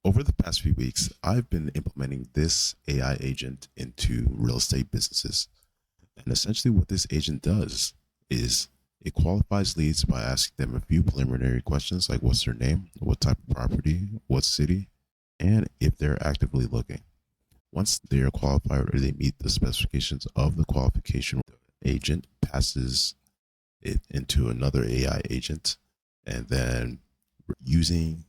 Over the past few weeks, I've been implementing this AI agent into real estate businesses. And essentially, what this agent does is it qualifies leads by asking them a few preliminary questions like what's their name, what type of property, what city, and if they're actively looking. Once they are qualified or they meet the specifications of the qualification, the agent passes it into another AI agent, and then using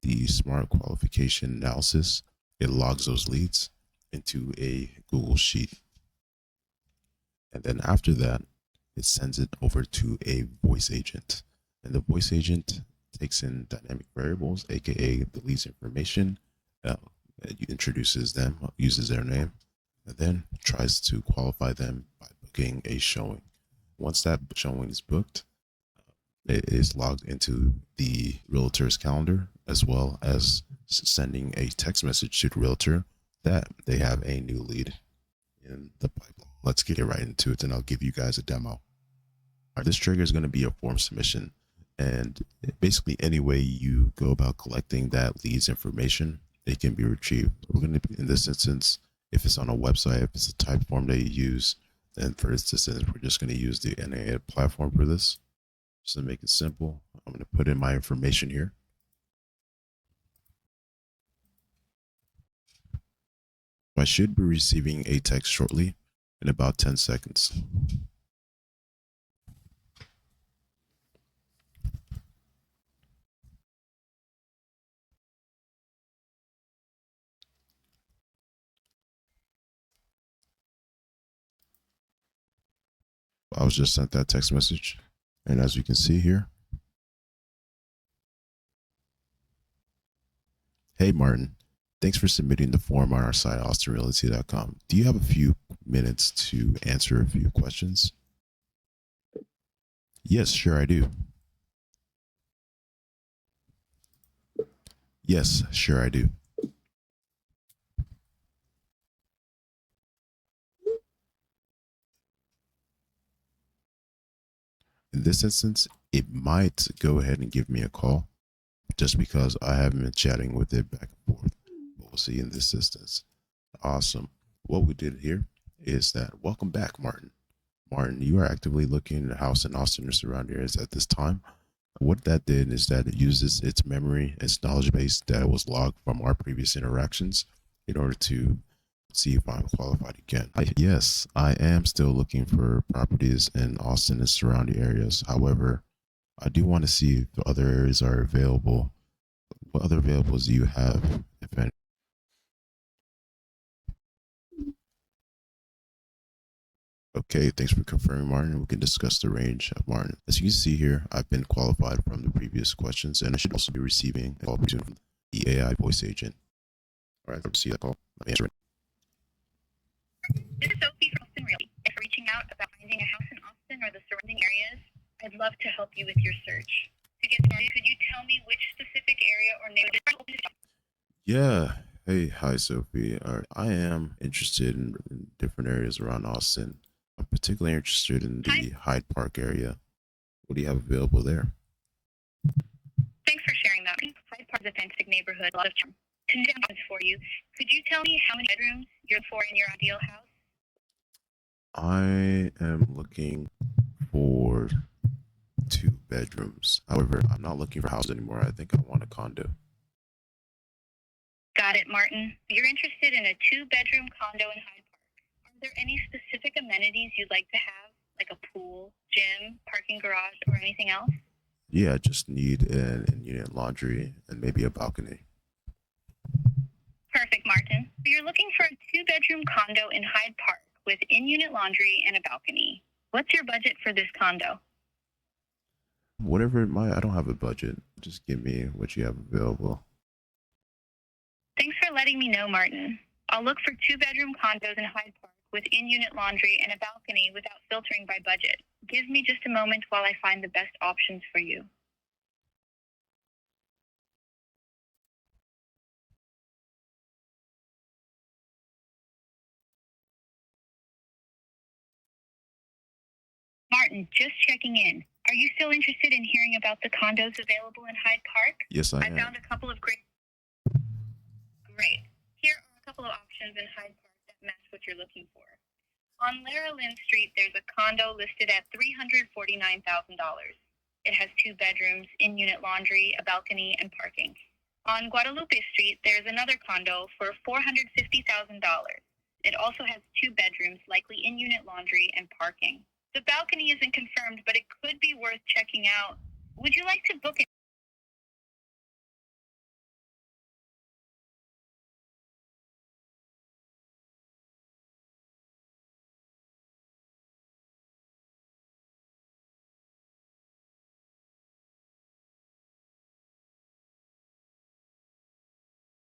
the smart qualification analysis, it logs those leads into a Google Sheet. And then after that, it sends it over to a voice agent. And the voice agent takes in dynamic variables, aka the leads information, introduces them, uses their name, and then tries to qualify them by booking a showing. Once that showing is booked, it is logged into the realtor's calendar, as well as sending a text message to the realtor that they have a new lead in the pipeline. Let's get right into it, and I'll give you guys a demo. This trigger is going to be a form submission, and basically any way you go about collecting that leads information, it can be retrieved. We're going to, in this instance, if it's on a website, if it's a type form that you use, then for this instance, we're just going to use the NAA platform for this. Just to make it simple, I'm going to put in my information here. I should be receiving a text shortly in about 10 seconds. I was just sent that text message. And as you can see here, hey Martin, thanks for submitting the form on our site, austinrealty.com. Do you have a few minutes to answer a few questions? Yes, sure I do. Yes, sure I do. In this instance, it might go ahead and give me a call just because I haven't been chatting with it back and forth. But we'll see in this instance. Awesome. What we did here is that, welcome back, Martin. Martin, you are actively looking at a house in Austin or surrounding areas at this time. What that did is that it uses its memory, its knowledge base that was logged from our previous interactions in order to see if I'm qualified again. Yes, I am still looking for properties in Austin and surrounding areas. However, I do want to see if other areas are available. What other availables do you have, if any? Okay, thanks for confirming, Martin. We can discuss the range of Martin. As you can see here, I've been qualified from the previous questions, and I should also be receiving a call from the AI voice agent. All right, let's see that call. Let me answer it. This is Sophie from Austin Realty. If you're reaching out about finding a house in Austin or the surrounding areas, I'd love to help you with your search. To get started, could you tell me which specific area or neighborhood? Yeah. Hey, hi, Sophie. I am interested in different areas around Austin. I'm particularly interested in the Hyde Park area. What do you have available there? Thanks for sharing that. Hyde Park is a fantastic neighborhood, a lot of charm. Conditions for you. Could you tell me how many bedrooms you're for in your ideal house? I am looking for 2 bedrooms. However, I'm not looking for a house anymore. I think I want a condo. Got it, Martin. You're interested in a 2-bedroom condo in Hyde Park. Are there any specific amenities you'd like to have, like a pool, gym, parking garage, or anything else? Yeah, I just need an in-unit laundry and maybe a balcony. Perfect, Martin. So you're looking for a 2-bedroom condo in Hyde Park with in-unit laundry and a balcony. What's your budget for this condo? Whatever it might, I don't have a budget. Just give me what you have available. Thanks for letting me know, Martin. I'll look for 2-bedroom condos in Hyde Park with in-unit laundry and a balcony without filtering by budget. Give me just a moment while I find the best options for you. Martin, just checking in. Are you still interested in hearing about the condos available in Hyde Park? Yes, I am. I found a couple of great... of options in Hyde Park that match what you're looking for. On Lara Lynn Street, there's a condo listed at $349,000. It has 2 bedrooms, in-unit laundry, a balcony, and parking. On Guadalupe Street, there's another condo for $450,000. It also has 2 bedrooms, likely in-unit laundry, and parking. The balcony isn't confirmed, but it could be worth checking out. Would you like to book it?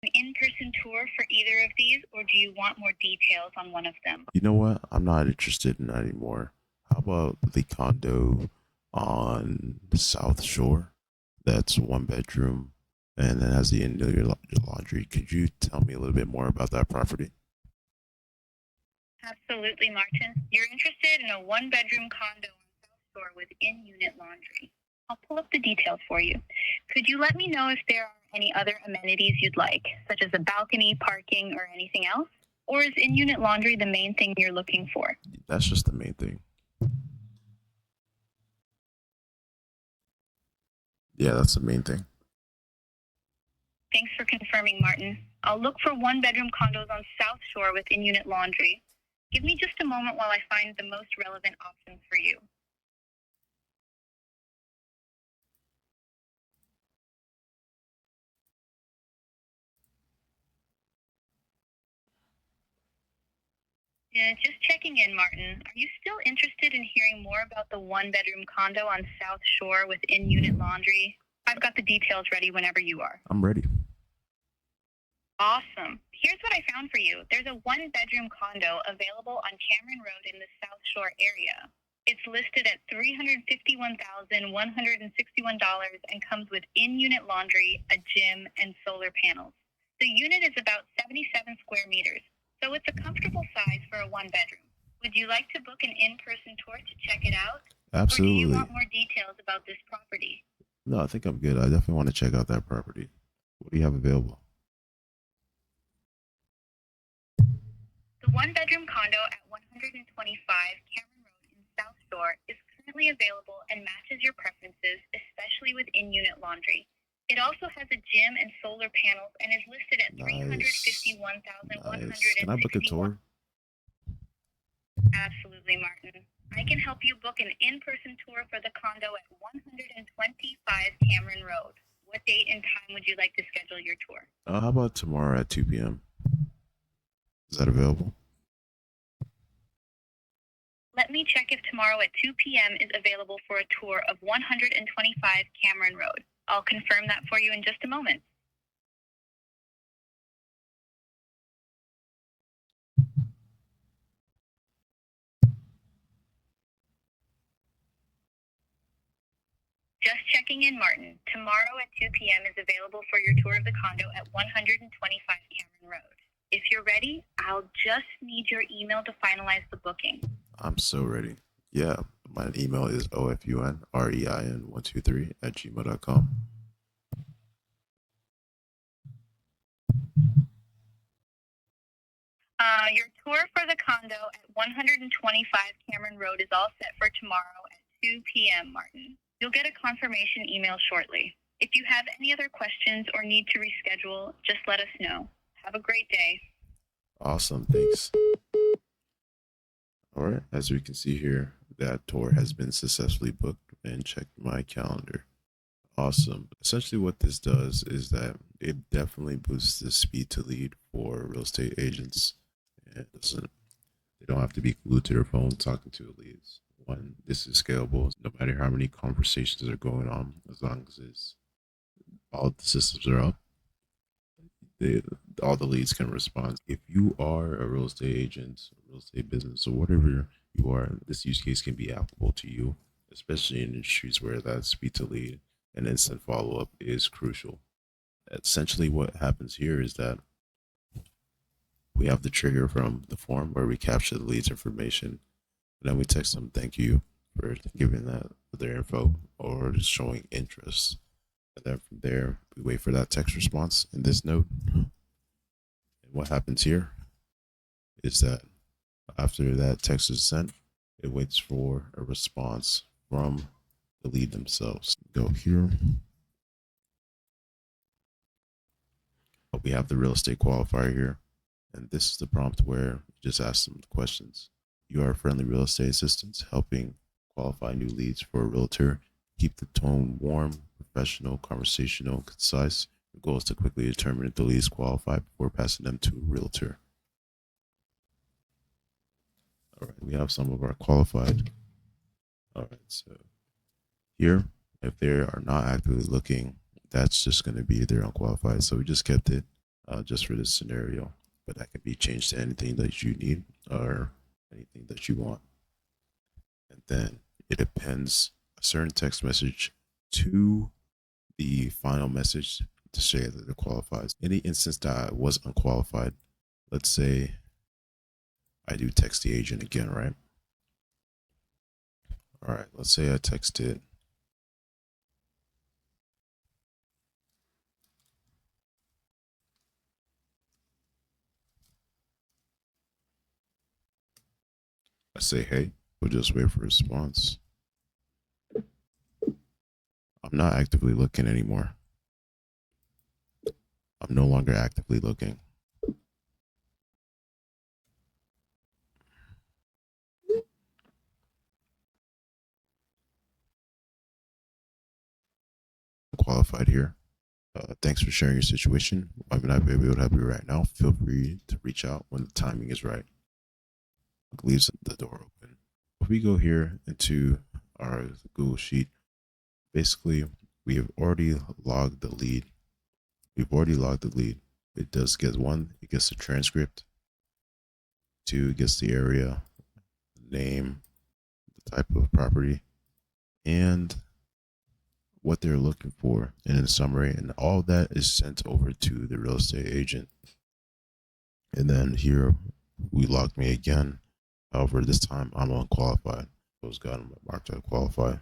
An in-person tour for either of these, or do you want more details on one of them? You know what? I'm not interested in that anymore. How about the condo on the South Shore? That's 1 bedroom and it has the interior laundry. Could you tell me a little bit more about that property? Absolutely, Martin. You're interested in a 1-bedroom condo on South Shore with in-unit laundry. I'll pull up the details for you. Could you let me know if there are any other amenities you'd like, such as a balcony, parking, or anything else? Or is in-unit laundry the main thing you're looking for? That's just the main thing. Yeah, that's the main thing. Thanks for confirming, Martin. I'll look for 1-bedroom condos on South Shore with in-unit laundry. Give me just a moment while I find the most relevant options for you. Yeah, just checking in, Martin. Are you still interested in hearing more about the 1-bedroom condo on South Shore with in-unit laundry? I've got the details ready whenever you are. I'm ready. Awesome. Here's what I found for you. There's a 1-bedroom condo available on Cameron Road in the South Shore area. It's listed at $351,161 and comes with in-unit laundry, a gym, and solar panels. The unit is about 77 square meters, so it's a comfortable size for a 1-bedroom. Would you like to book an in-person tour to check it out? Absolutely. Or do you want more details about this property? No, I think I'm good. I definitely want to check out that property. What do you have available? The 1-bedroom condo at 125 Cameron Road in South Shore is currently available and matches your preferences, especially with in-unit laundry. It also has a gym and solar panels and is listed at $351,161. Nice. Can I book a tour? Absolutely, Martin. I can help you book an in-person tour for the condo at 125 Cameron Road. What date and time would you like to schedule your tour? How about tomorrow at 2 p.m.? Is that available? Let me check if tomorrow at 2 p.m. is available for a tour of 125 Cameron Road. I'll confirm that for you in just a moment. Just checking in, Martin. Tomorrow at 2 p.m. is available for your tour of the condo at 125 Cameron Road. If you're ready, I'll just need your email to finalize the booking. I'm so ready. Yeah, my email is ofunrein123@gmail.com. Your tour for the condo at 125 Cameron Road is all set for tomorrow at 2 p.m., Martin. You'll get a confirmation email shortly. If you have any other questions or need to reschedule, just let us know. Have a great day. Awesome, thanks. All right, as we can see here, that tour has been successfully booked and checked my calendar. Awesome. Essentially, what this does is that it definitely boosts the speed to lead for real estate agents. And they don't have to be glued to their phone talking to the leads. One, this is scalable. No matter how many conversations are going on, as long as all the systems are up, all the leads can respond. If you are a real estate agent, a real estate business, or whatever you are, this use case can be applicable to you, especially in industries where that speed to lead and instant follow up is crucial. Essentially, what happens here is that we have the trigger from the form where we capture the lead's information, and then we text them thank you for giving that their info or just showing interest. And then from there, we wait for that text response in this note, and And what happens here is that after that text is sent, it waits for a response from the lead themselves. Go here. We have the real estate qualifier here. And this is the prompt where you just ask them questions. You are a friendly real estate assistant helping qualify new leads for a realtor. Keep the tone warm, professional, conversational, concise. The goal is to quickly determine if the lead is qualified before passing them to a realtor. All right, we have some of our qualified. All right, so here, if they are not actively looking, that's just going to be they're unqualified. So we just kept it just for this scenario, but that can be changed to anything that you need or anything that you want. And then it appends a certain text message to the final message to say that it qualifies. In the instance that I was unqualified, let's say I do text the agent again, right? All right, let's say I texted I say, hey, we'll just wait for a response. I'm not actively looking anymore. I'm no longer actively looking. I'm qualified here. Thanks for sharing your situation. I may not be able to help you right now. Feel free to reach out when the timing is right. Leaves the door open. If we go here into our Google Sheet, basically we have already logged the lead. We've already logged the lead. It does get one, it gets the transcript. Two, it gets the area, the name, the type of property, and what they're looking for in a summary. And all that is sent over to the real estate agent. And then here we logged me again. However, this time I'm unqualified. Those got marked as qualified.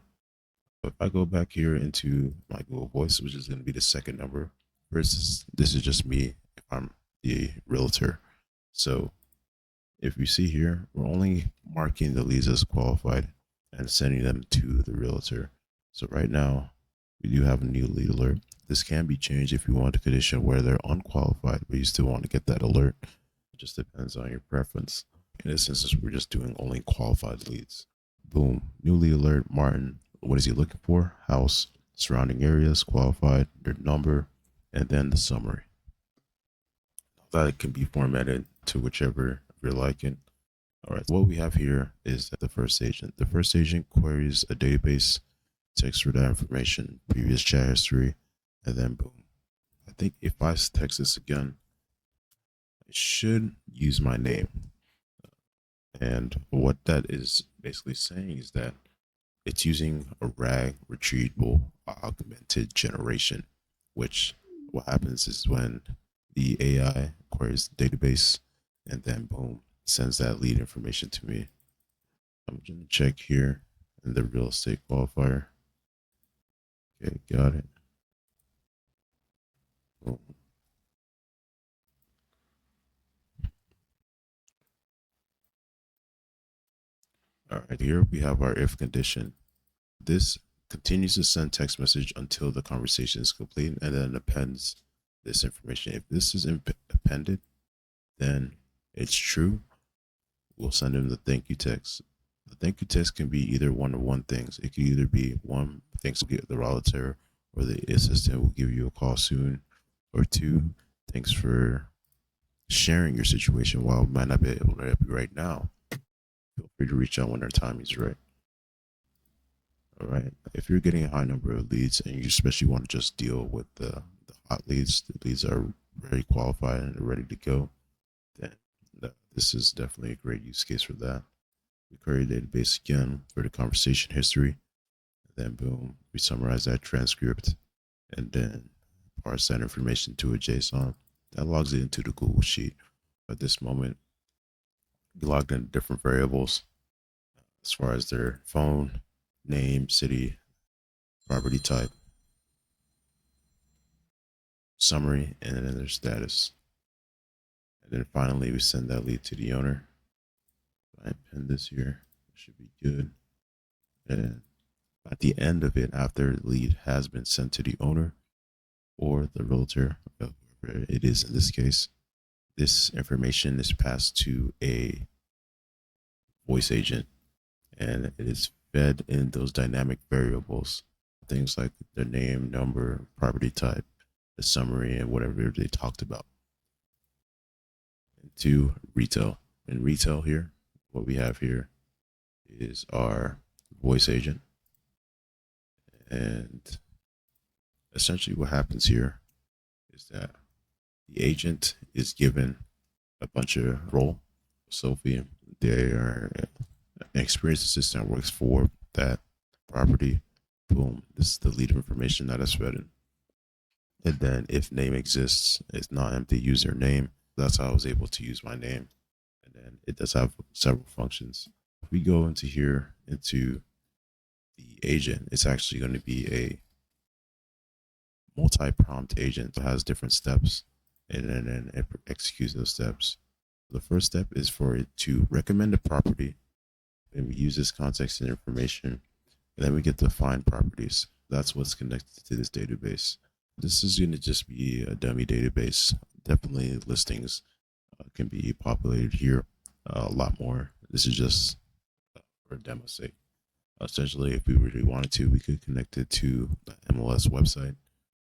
But if I go back here into my Google Voice, which is going to be the second number, versus this is just me if I'm the realtor. So if you see here, we're only marking the leads as qualified and sending them to the realtor. So right now, we do have a new lead alert. This can be changed if you want a condition where they're unqualified, but you still want to get that alert. It just depends on your preference. In this instance, we're just doing only qualified leads. Boom, new lead alert, Martin. What is he looking for? House, surrounding areas, qualified, their number, and then the summary. That can be formatted to whichever you're liking. All right, what we have here is the first agent. The first agent queries a database, text for that information, previous chat history, and then boom. I think if I text this again, it should use my name. And what that is basically saying is that it's using a RAG retrieval augmented generation, which what happens is when the AI queries the database and then boom, sends that lead information to me. I'm going to check here in the real estate qualifier. Okay, got it. Boom. All right, here we have our if condition. This continues to send text message until the conversation is complete and then appends this information. If this is appended, then it's true. We'll send them the thank you text. The thank you text can be either one of one things. It could either be one, thanks to the realtor or the assistant will give you a call soon, or two, thanks for sharing your situation. While I might not be able to help you right now, feel free to reach out when our time is right. All right. If you're getting a high number of leads and you especially want to just deal with the hot leads, the leads are very qualified and ready to go, then this is definitely a great use case for that. We query the database again for the conversation history. Then boom, we summarize that transcript and then parse that information to a JSON. That logs it into the Google Sheet. At this moment, we logged in different variables as far as their phone, name, city, property type, summary, and then their status. And then finally, we send that lead to the owner. I pin this here. It should be good. And at the end of it, after the lead has been sent to the owner or the realtor, whoever it is in this case, this information is passed to a voice agent, and it is fed in those dynamic variables, things like the name, number, property type, the summary, and whatever they talked about. And to retail. In retail here, what we have here is our voice agent. And essentially what happens here is that the agent is given a bunch of role. Sophie, they are an experienced assistant works for that property. Boom, this is the lead information that is fed in. And then if name exists, it's not empty username. That's how I was able to use my name. And then it does have several functions. If we go into here into the agent, it's actually going to be a multi-prompt agent that has different steps, and then it executes those steps. The first step is for it to recommend a property, and we use this context and information, and then we get to find properties. That's what's connected to this database. This is going to just be a dummy database. Definitely listings can be populated here a lot more. This is just for a demo sake. Essentially, if we really wanted to, we could connect it to the MLS website,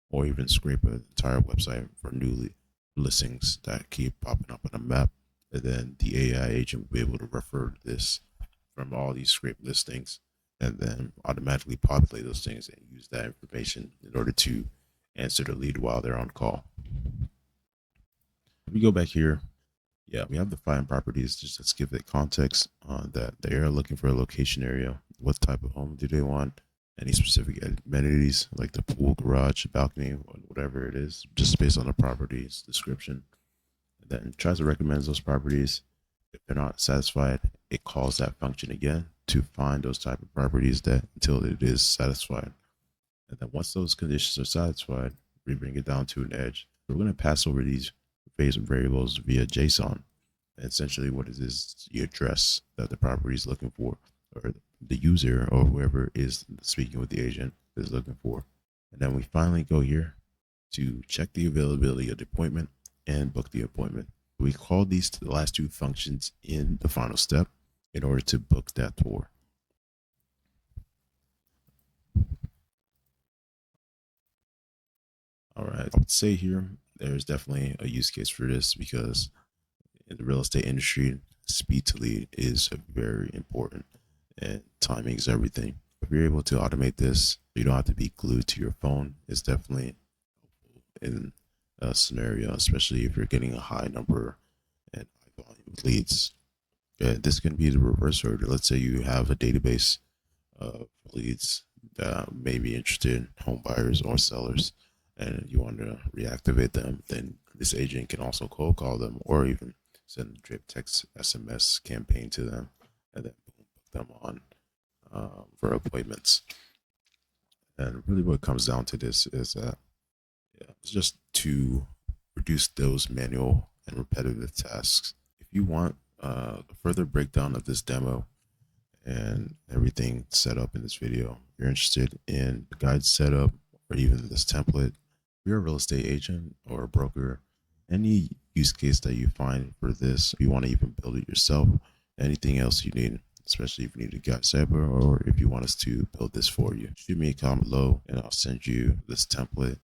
or even scrape an entire website for new listings that keep popping up on a map. And then the AI agent will be able to refer to this from all these scraped listings, and then automatically populate those things and use that information in order to answer the lead while they're on call. If we go back here, yeah, we have the find properties. Just let's give it context on that they are looking for a location area. What type of home do they want? Any specific amenities like the pool, garage, balcony, whatever it is, just based on the property's description. And then tries to recommend those properties. If they're not satisfied, it calls that function again to find those type of properties that until it is satisfied. And then once those conditions are satisfied, we bring it down to an edge. We're going to pass over these variables via JSON. And essentially what it is the address that the property is looking for, or the user or whoever is speaking with the agent is looking for. And then we finally go here to check the availability of the appointment and book the appointment. We call these the last two functions in the final step in order to book that tour. All right, I would say here there's definitely a use case for this, because in the real estate industry, speed to lead is very important, and timing is everything. If you're able to automate this, you don't have to be glued to your phone. It's definitely helpful in a scenario, especially if you're getting a high number and high volume of leads. This can be the reverse order. Let's say you have a database of leads that may be interested in home buyers or sellers, and you want to reactivate them. Then this agent can also cold call them, or even send a drip text SMS campaign to them, and then put them on for appointments. And really what comes down to this is that it's just to reduce those manual and repetitive tasks. If you want a further breakdown of this demo and everything set up in this video, if you're interested in the guide setup or even this template, if you're a real estate agent or a broker, any use case that you find for this, if you want to even build it yourself, anything else you need, especially if you need a guide cyber, or if you want us to build this for you, shoot me a comment below and I'll send you this template